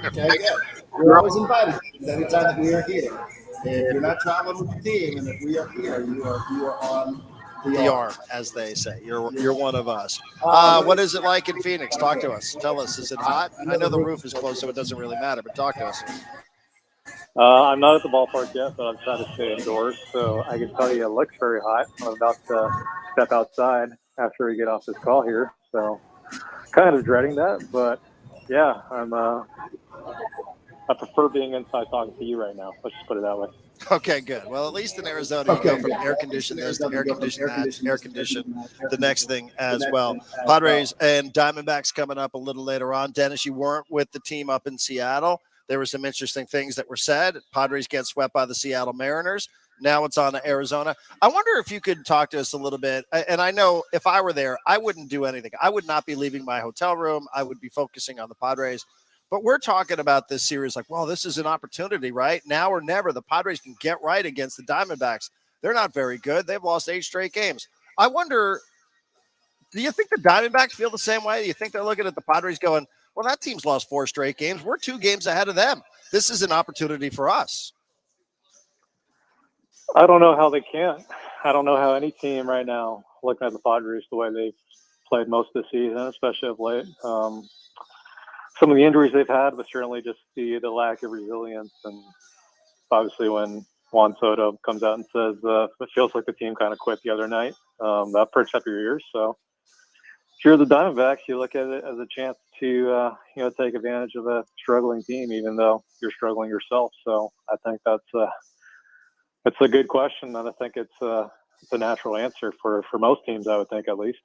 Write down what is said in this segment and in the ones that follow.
Okay, you're always invited anytime that we are here. If you're not traveling with the team, and if we are here, you are on the arm, as they say. You're one of us. What is it like in Phoenix? Talk to us. Tell us. Is it hot? I know the roof is closed, so it doesn't really matter, but talk to us. I'm not at the ballpark yet, but I'm trying to stay indoors, so I can tell you it looks very hot. I'm about to step outside after we get off this call here, so kind of dreading that, but yeah, I prefer being inside talking to you right now. Let's just put it that way. Okay, good. Well, at least in Arizona, you go from air conditioned this to air conditioned that, air conditioned the next thing as well. Padres and Diamondbacks coming up a little later on. Dennis, you weren't with the team up in Seattle. There were some interesting things that were said. Padres get swept by the Seattle Mariners. Now it's on to Arizona. I wonder if you could talk to us a little bit. And I know if I were there, I wouldn't do anything. I would not be leaving my hotel room. I would be focusing on the Padres. But we're talking about this series like, well, this is an opportunity, right? Now or never. The Padres can get right against the Diamondbacks. They're not very good. They've lost 8 straight games. I wonder, do you think the Diamondbacks feel the same way? Do you think they're looking at the Padres going, well, that team's lost 4 straight games. We're 2 games ahead of them. This is an opportunity for us. I don't know how they can't. I don't know how any team right now, looking at the Padres the way they've played most of the season, especially of late. Some of the injuries they've had, but certainly just the lack of resilience. And obviously when Juan Soto comes out and says it feels like the team kind of quit the other night, that perks up your ears. So if you're the Diamondbacks, you look at it as a chance to take advantage of a struggling team, even though you're struggling yourself. So I think it's a good question, and I think it's a natural answer for most teams, I would think, at least.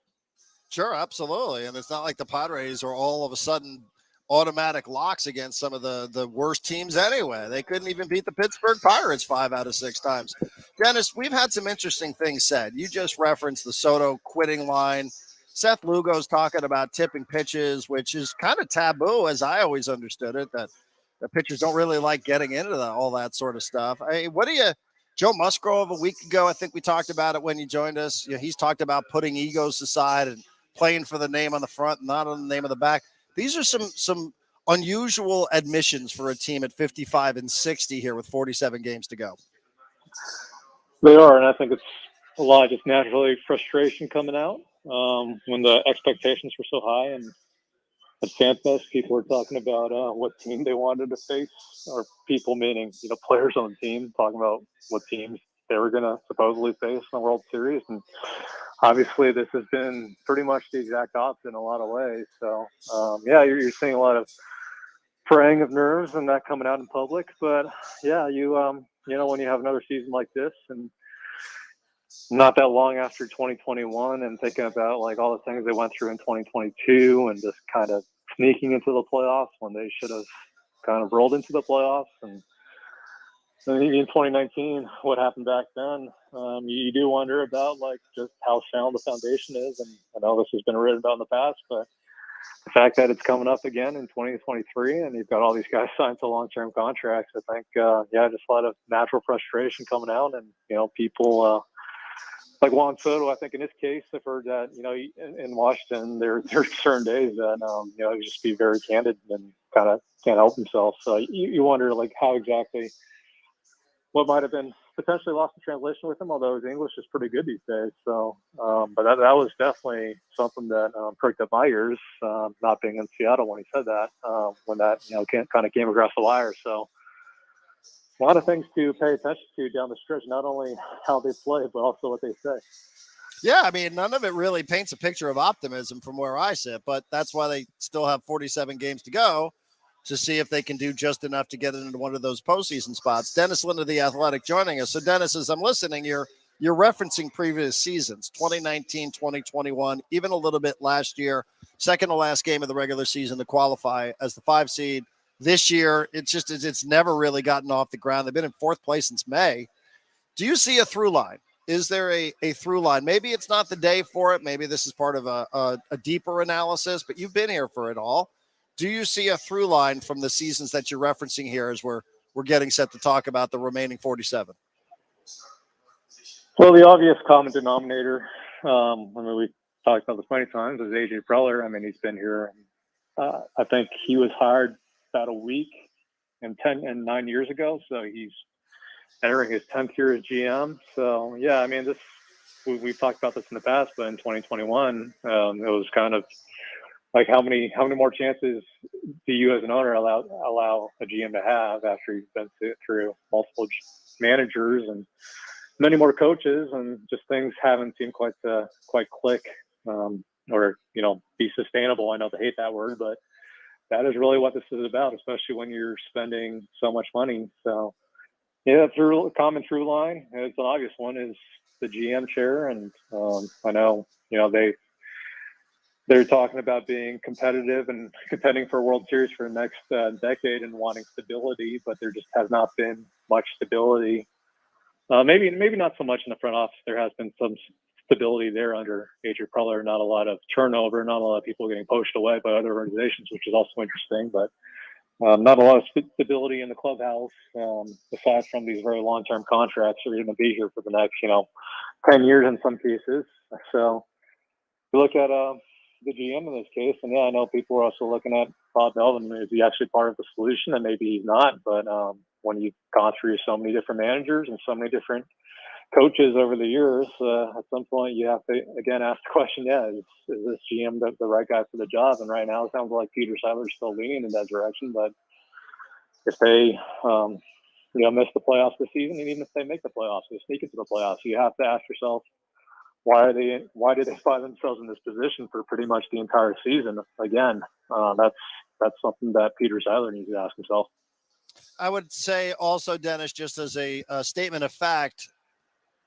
Sure, absolutely. And it's not like the Padres are all of a sudden automatic locks against some of the worst teams anyway. They couldn't even beat the Pittsburgh Pirates 5 out of 6 times. Dennis, we've had some interesting things said. You just referenced the Soto quitting line. Seth Lugo's talking about tipping pitches, which is kind of taboo, as I always understood it, that the pitchers don't really like getting into all that sort of stuff. Joe Musgrove a week ago, I think we talked about it when you joined us. He's talked about putting egos aside and playing for the name on the front, not on the name of the back. These are some unusual admissions for a team at 55-60 here with 47 games to go. They are, and I think it's a lot of just naturally frustration coming out when the expectations were so high. And at FanFest, people were talking about what team they wanted to face, or people meaning players on the team talking about what teams they were going to supposedly face in the World Series. And obviously, this has been pretty much the exact opposite in a lot of ways. So, you're seeing a lot of fraying of nerves and that coming out in public. But yeah, when you have another season like this, and not that long after 2021, and thinking about like all the things they went through in 2022, and just kind of sneaking into the playoffs when they should have kind of rolled into the playoffs, and in 2019, what happened back then, you do wonder about like just how sound the foundation is. And I know this has been written about in the past, but the fact that it's coming up again in 2023 and you've got all these guys signed to long-term contracts, I think, just a lot of natural frustration coming out. And, people like Juan Soto, I think in his case, I've heard that, in Washington, there are certain days that, he just be very candid and kind of can't help himself. So you wonder like how exactly what might have been potentially lost in translation with him, although his English is pretty good these days. So, but that was definitely something that pricked up my ears, not being in Seattle when he said that, when that, kind of came across the wire. So a lot of things to pay attention to down the stretch, not only how they play, but also what they say. Yeah, I mean, none of it really paints a picture of optimism from where I sit, but that's why they still have 47 games to go to see if they can do just enough to get into one of those postseason spots. Dennis Lind of The Athletic joining us. So, Dennis, as I'm listening, you're referencing previous seasons, 2019, 2021, even a little bit last year, second to last game of the regular season to qualify as the 5 seed. This year, it's never really gotten off the ground. They've been in 4th place since May. Do you see a through line? Is there a through line? Maybe it's not the day for it. Maybe this is part of a deeper analysis, but you've been here for it all. Do you see a through line from the seasons that you're referencing here as we're getting set to talk about the remaining 47? Well, the obvious common denominator, I mean, we've talked about this many times, is AJ Preller. I mean, he's been here. I think he was hired about a week and 9 years ago. So he's entering his 10th year as GM. So, yeah, I mean, we've talked about this in the past, but in 2021, it was kind of like how many more chances do you as an owner allow a GM to have after you've been through multiple managers and many more coaches, and just things haven't seemed quite click or be sustainable. I know they hate that word, but that is really what this is about, especially when you're spending so much money. So yeah, it's a common through line. It's an obvious one is the GM chair, and I know they're talking about being competitive and contending for a World Series for the next decade and wanting stability, but there just has not been much stability. Maybe not so much in the front office. There has been some stability there under AJ Preller. Not a lot of turnover, not a lot of people getting poached away by other organizations, which is also interesting. But not a lot of stability in the clubhouse, aside from these very long-term contracts that are going to be here for the next, 10 years in some cases. So you look at the GM in this case, and yeah, I know people are also looking at Bob Melvin. Is he actually part of the solution? And maybe he's not, but when you've gone through so many different managers and so many different coaches over the years, at some point you have to again ask the question: is this GM the right guy for the job? And right now, it sounds like Peter Seiler's still leaning in that direction. But if they, miss the playoffs this season, and even if they make the playoffs, they sneak into the playoffs, you have to ask yourself, why did they find themselves in this position for pretty much the entire season? Again, that's something that Peter Seiler needs to ask himself. I would say also, Dennis, just as a statement of fact,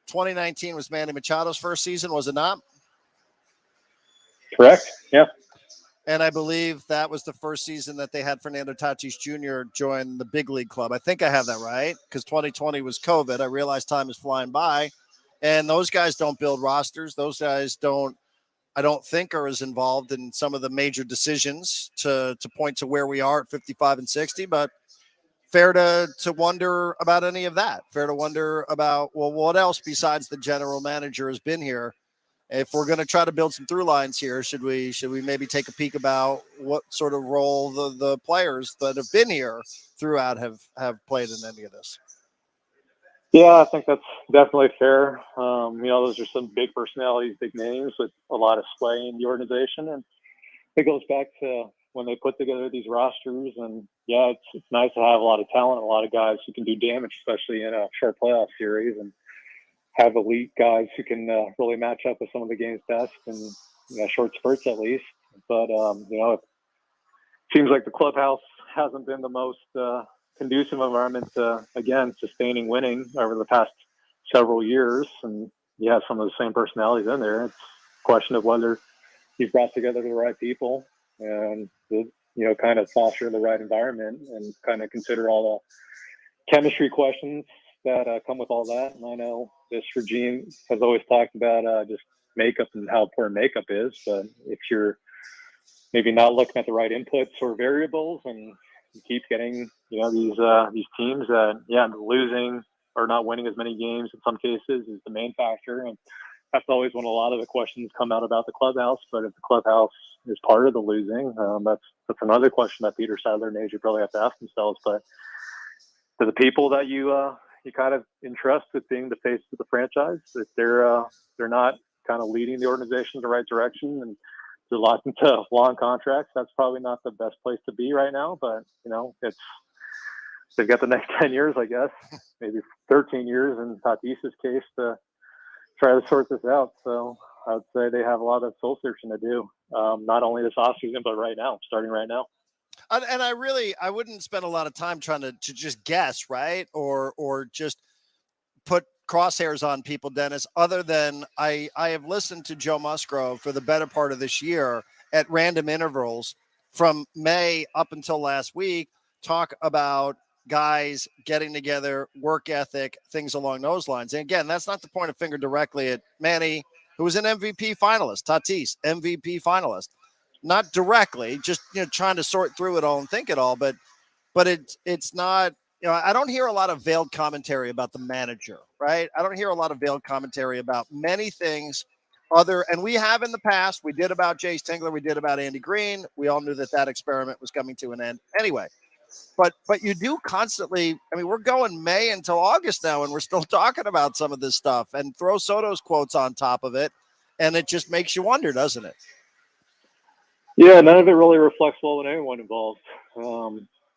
2019 was Manny Machado's first season, was it not? Correct. Yeah. And I believe that was the first season that they had Fernando Tatis Jr. join the big league club. I think I have that right, because 2020 was COVID. I realize time is flying by. And those guys don't build rosters. Those guys I don't think are as involved in some of the major decisions to point to where we are at 55 and 60, but fair to wonder about any of that. Fair to wonder about, well, what else besides the general manager has been here? If we're going to try to build some through lines here, should we maybe take a peek about what sort of role the players that have been here throughout have played in any of this? Yeah, I think that's definitely fair. Those are some big personalities, big names with a lot of sway in the organization. And it goes back to when they put together these rosters. And yeah, it's nice to have a lot of talent, a lot of guys who can do damage, especially in a short playoff series, and have elite guys who can really match up with some of the game's best in short spurts at least. But, it seems like the clubhouse hasn't been the most conducive environment to, again, sustaining winning over the past several years. And you have some of the same personalities in there. It's a question of whether you've brought together the right people and, kind of foster the right environment and kind of consider all the chemistry questions that come with all that. And I know this regime has always talked about just makeup and how important makeup is. But if you're maybe not looking at the right inputs or variables, and you keep getting, these teams that, losing or not winning as many games in some cases is the main factor. And that's always when a lot of the questions come out about the clubhouse. But if the clubhouse is part of the losing, that's another question that Peter Seiler and AJ probably have to ask themselves. But to the people that you kind of entrust with being the face of the franchise, if they're not kind of leading the organization in the right direction and they're locked into long contracts, that's probably not the best place to be right now. But they've got the next 10 years, I guess, maybe 13 years in Tatis's case to try to sort this out. So I would say they have a lot of soul searching to do, not only this offseason, but right now, starting right now. And I wouldn't spend a lot of time trying to just guess, right? Or just put crosshairs on people, Dennis, other than I have listened to Joe Musgrove for the better part of this year at random intervals from May up until last week, talk about guys getting together, work ethic, things along those lines. And again, that's not to point a finger directly at Manny, who was an MVP finalist, Tatis, MVP finalist. Not directly, just trying to sort through it all and think it all, but it's not I don't hear a lot of veiled commentary about the manager, right? I don't hear a lot of veiled commentary about many things and we have in the past. We did about Jace Tingler. We did about Andy Green. We all knew that experiment was coming to an end anyway. But you do constantly. I mean, we're going May until August now, and we're still talking about some of this stuff. And throw Soto's quotes on top of it, and it just makes you wonder, doesn't it? Yeah, none of it really reflects well on anyone involved.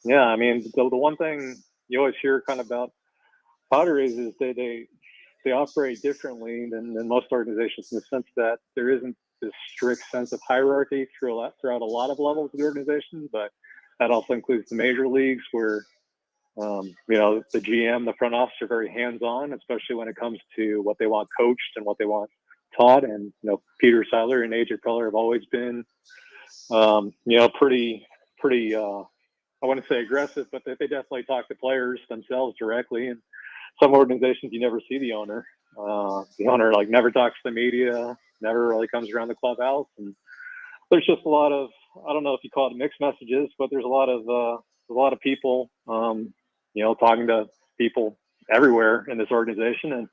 Yeah, I mean, the one thing you always hear kind of about Padres is they operate differently than most organizations in the sense that there isn't this strict sense of hierarchy throughout a lot of levels of the organization, but that also includes the major leagues where, the GM, the front office are very hands-on, especially when it comes to what they want coached and what they want taught. And, Peter Seidler and AJ Preller have always been, pretty, I wouldn't say aggressive, but they definitely talk to players themselves directly. And some organizations, you never see the owner. The owner never talks to the media, never really comes around the clubhouse. And there's just a lot of, I don't know if you call it mixed messages, but there's a lot of people, talking to people everywhere in this organization. And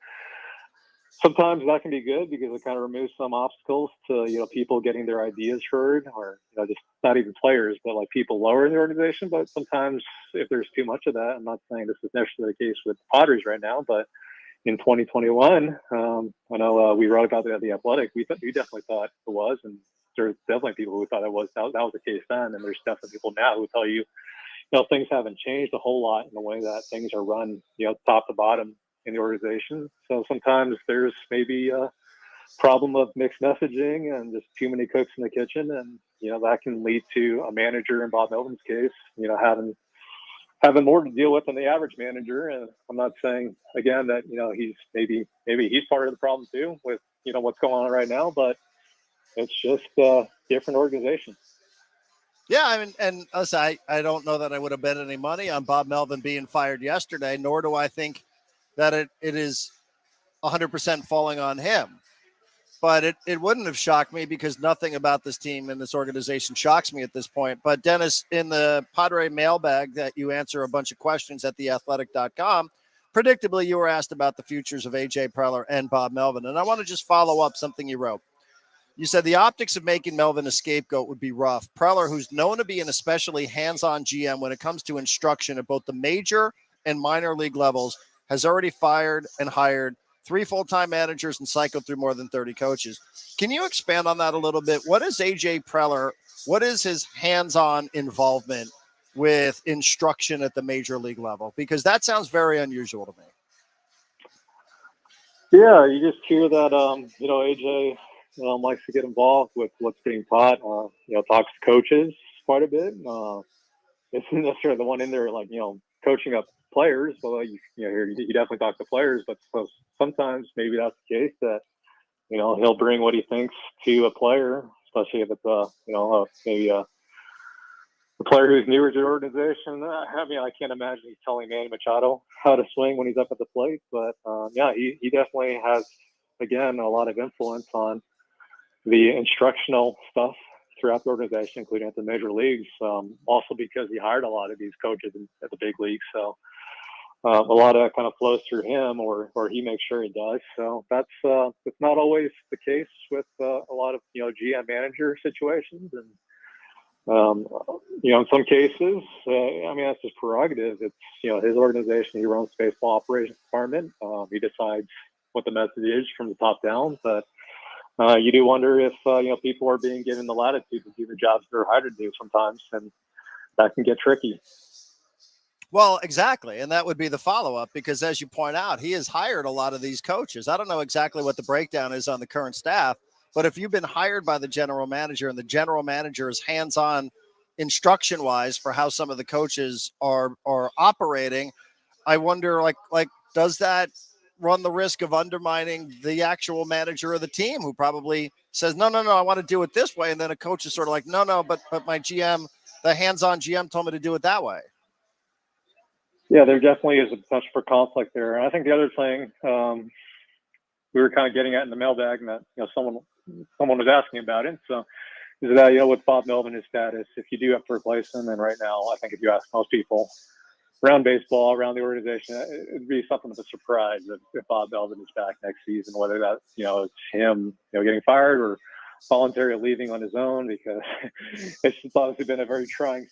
sometimes that can be good because it kind of removes some obstacles to, people getting their ideas heard, or, just not even players, but people lower in the organization. But sometimes if there's too much of that, I'm not saying this is necessarily the case with the Padres right now, but in 2021, I know we wrote about it at The Athletic. We definitely thought it was, and there's definitely people who thought that was the case then. And there's definitely people now who tell you, things haven't changed a whole lot in the way that things are run, top to bottom in the organization. So sometimes there's maybe a problem of mixed messaging and just too many cooks in the kitchen. And, that can lead to a manager in Bob Melvin's case, having more to deal with than the average manager. And I'm not saying again that, he's maybe he's part of the problem too with, what's going on right now, but it's just a different organization. Yeah, I mean, and listen, I don't know that I would have bet any money on Bob Melvin being fired yesterday, nor do I think that it is 100% falling on him. But it wouldn't have shocked me because nothing about this team and this organization shocks me at this point. But Dennis, in the Padre mailbag that you answer a bunch of questions at theathletic.com, predictably you were asked about the futures of AJ Preller and Bob Melvin. And I want to just follow up something you wrote. You said the optics of making Melvin a scapegoat would be rough. Preller, who's known to be an especially hands-on GM when it comes to instruction at both the major and minor league levels, has already fired and hired 3 full-time managers and cycled through more than 30 coaches. Can you expand on that a little bit? What is AJ Preller? What is his hands-on involvement with instruction at the major league level? Because that sounds very unusual to me. Yeah, you just hear that, AJ likes to get involved with what's being taught, talks to coaches quite a bit. Isn't necessarily the one in there, coaching up players. Well, you definitely talk to players, but sometimes maybe that's the case that, he'll bring what he thinks to a player, especially if it's, maybe a player who's newer to the organization. I can't imagine he's telling Manny Machado how to swing when he's up at the plate, but he definitely has, again, a lot of influence on the instructional stuff throughout the organization, including at the major leagues. Also because he hired a lot of these coaches at the big leagues, so a lot of that kind of flows through him, or he makes sure he does. So that's it's not always the case with a lot of GM manager situations, and in some cases, that's his prerogative. It's his organization. He runs the baseball operations department. He decides what the message is from the top down, but you do wonder if people are being given the latitude to do the jobs they're hired to do sometimes, and that can get tricky. Well, exactly. And that would be the follow-up, because as you point out, he has hired a lot of these coaches. I don't know exactly what the breakdown is on the current staff, but if you've been hired by the general manager and the general manager is hands-on instruction-wise for how some of the coaches are operating, I wonder, does that run the risk of undermining the actual manager of the team, who probably says, no, I want to do it this way. And then a coach is sort of like, no, but my GM, the hands-on GM told me to do it that way. Yeah, there definitely is a potential for conflict there. And I think the other thing we were kind of getting at in the mailbag, and that someone was asking about it. So is that with Bob Melvin, his status, if you do have to replace him, and right now I think if you ask most people, around baseball, around the organization, it'd be something of a surprise if Bob Melvin is back next season, whether that, it's him, getting fired or voluntarily leaving on his own, because it's obviously been a very trying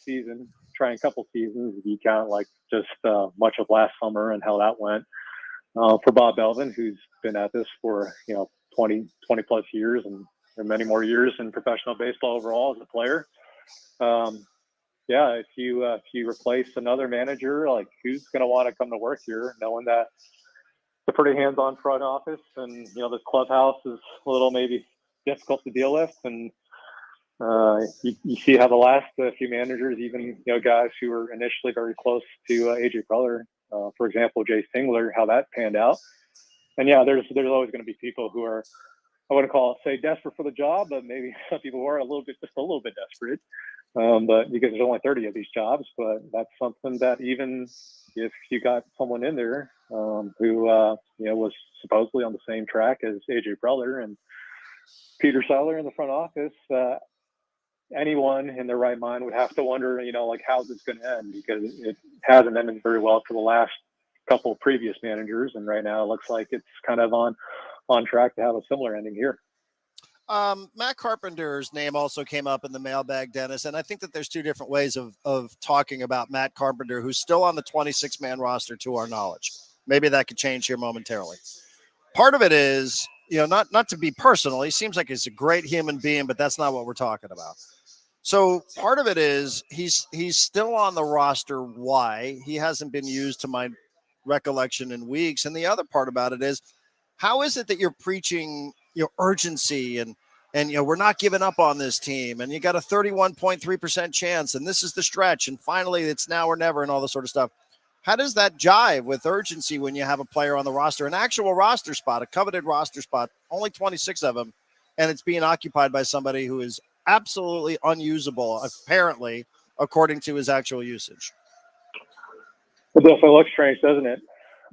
couple seasons. If you count just much of last summer and how that went for Bob Melvin, who's been at this for, 20 plus years and many more years in professional baseball overall as a player. If you replace another manager, who's going to want to come to work here, knowing that it's a pretty hands-on front office, and the clubhouse is a little maybe difficult to deal with, and you see how the last few managers, even guys who were initially very close to AJ Preller, for example, Jay Singler, how that panned out. And there's always going to be people who are, I wouldn't say desperate for the job, but maybe some people are just a little bit desperate. But because there's only 30 of these jobs, but that's something that even if you got someone in there who was supposedly on the same track as AJ Preller and Peter Seiler in the front office, anyone in their right mind would have to wonder, how's this going to end, because it hasn't ended very well for the last couple of previous managers, and right now it looks like it's kind of on track to have a similar ending here. Matt Carpenter's name also came up in the mailbag, Dennis, and I think that there's two different ways of talking about Matt Carpenter, who's still on the 26-man roster to our knowledge. Maybe that could change here momentarily. Part of it is, not to be personal, he seems like he's a great human being, but that's not what we're talking about. So part of it is he's still on the roster. Why? He hasn't been used to my recollection in weeks. And the other part about it is, how is it that you're preaching urgency and we're not giving up on this team, and you got a 31.3% chance, and this is the stretch, and finally it's now or never, and all this sort of stuff? How does that jive with urgency when you have a player on the roster, an actual roster spot, a coveted roster spot, only 26 of them, and it's being occupied by somebody who is absolutely unusable, apparently, according to his actual usage? It definitely looks strange, doesn't it?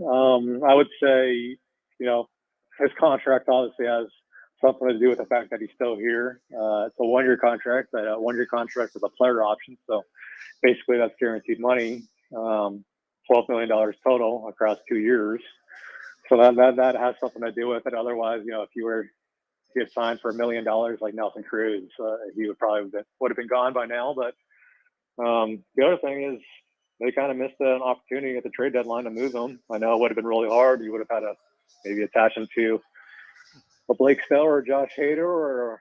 I would say, his contract obviously has something to do with the fact that he's still here. It's a one-year contract, but a one-year contract with a player option. So basically that's guaranteed money, $12 million total across 2 years. So that has something to do with it. Otherwise, if you had signed for $1 million like Nelson Cruz, he would have been gone by now. But the other thing is, they kind of missed an opportunity at the trade deadline to move him. I know it would have been really hard. You would have had to maybe attach him to a Blake Snell or a Josh Hader or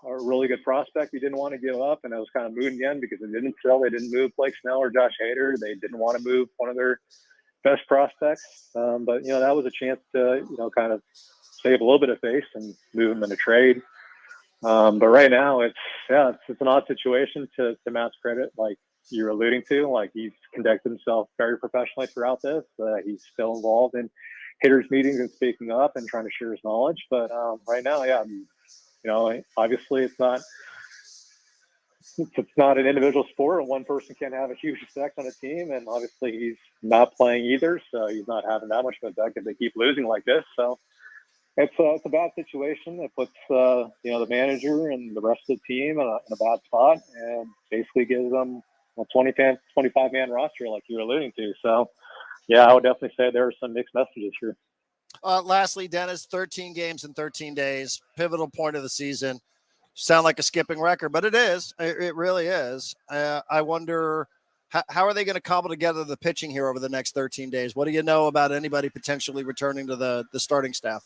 a really good prospect you didn't want to give up. And it was kind of moot again because they didn't sell. They didn't move Blake Snell or Josh Hader. They didn't want to move one of their best prospects. But, that was a chance to, kind of save a little bit of face and move him in a trade. But right now it's an odd situation to Matt's credit. Like you're alluding to, he's conducted himself very professionally throughout this. He's still involved in hitters meetings and speaking up and trying to share his knowledge. But right now, obviously it's not an individual sport, and one person can have a huge effect on a team. And obviously he's not playing either, so he's not having that much of an effect if they keep losing like this. So it's a bad situation. It puts the manager and the rest of the team in a bad spot, and basically gives them a 25-man roster like you're alluding to. So, I would definitely say there are some mixed messages here. Lastly, Dennis, 13 games in 13 days, pivotal point of the season. Sound like a skipping record, but it is. It really is. I wonder, how are they going to cobble together the pitching here over the next 13 days? What do you know about anybody potentially returning to the starting staff?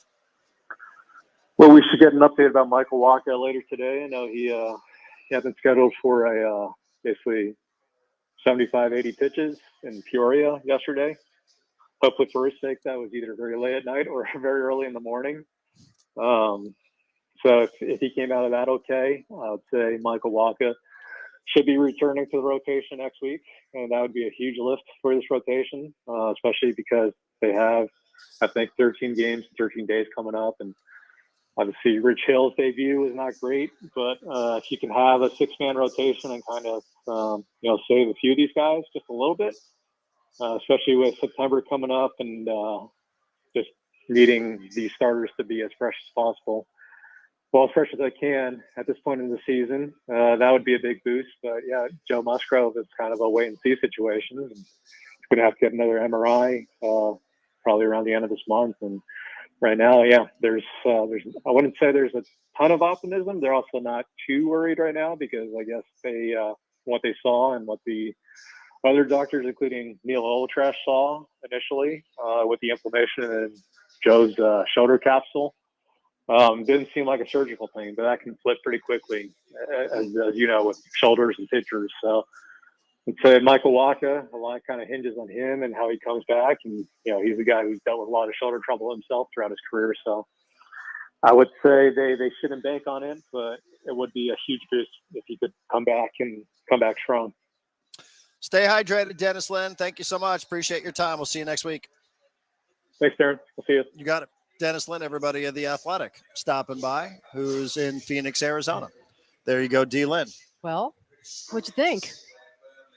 Well, we should get an update about Michael Wacha later today. I know he had been scheduled for a basically 75, 80 pitches in Peoria yesterday. Hopefully for his sake, that was either very late at night or very early in the morning. So if he came out of that okay, I would say Michael Wacha should be returning to the rotation next week. And that would be a huge lift for this rotation, especially because they have, I think, 13 games, 13 days coming up. And obviously Rich Hill's debut is not great, but if you can have a 6-man rotation and kind of, save a few of these guys just a little bit, especially with September coming up and just needing these starters to be as fresh as possible. Well, as fresh as I can at this point in the season, that would be a big boost. But Joe Musgrove is kind of a wait and see situation. And going to have to get another MRI probably around the end of this month. And right now, yeah, there's I wouldn't say there's a ton of optimism. They're also not too worried right now because I guess they what they saw and what the other doctors, including Neil Olatrash, saw initially with the inflammation in Joe's shoulder capsule. Didn't seem like a surgical thing, but that can flip pretty quickly, as you know, with shoulders and pitchers. So I'd say Michael Wacha, a lot kind of hinges on him and how he comes back. And, you know, he's a guy who's dealt with a lot of shoulder trouble himself throughout his career. So I would say they shouldn't bank on it, but it would be a huge boost if he could come back strong. Stay hydrated, Dennis Lin. Thank you so much. Appreciate your time. We'll see you next week. Thanks, Darren. We'll see you. You got it. Dennis Lin, everybody of The Athletic, stopping by, who's in Phoenix, Arizona. There you go, D. Lin. Well, what'd you think?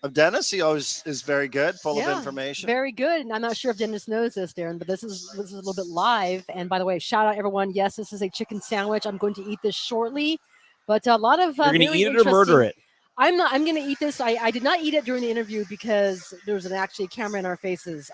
Of Dennis, he always is very good, full of information. Very good. And I'm not sure if Dennis knows this, Darren, but this is a little bit live. And by the way, shout out everyone. Yes, this is a chicken sandwich. I'm going to eat this shortly. But a lot of you're going to eat it or murder it? I'm going to eat this. I did not eat it during the interview because there was actually a camera in our faces.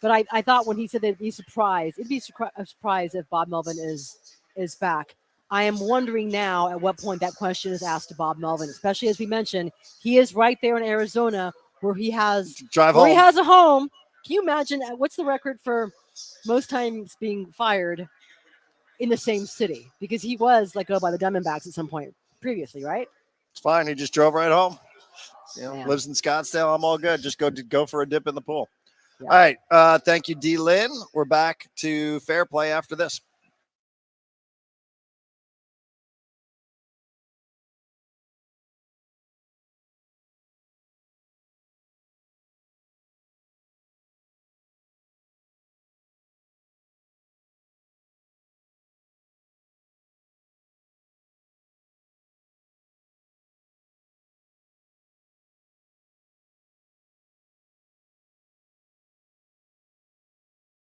But I thought when he said they'd be surprised, it'd be a surprise if Bob Melvin is back. I am wondering now at what point that question is asked to Bob Melvin, especially as we mentioned, he is right there in Arizona where he has he has a home. Can you imagine what's the record for most times being fired in the same city? Because he was let go by the Diamondbacks at some point previously, right? It's fine. He just drove right home. You know, lives in Scottsdale. I'm all good. Just go for a dip in the pool. Yeah. All right. Thank you, D. Lin. We're back to Fair Play after this.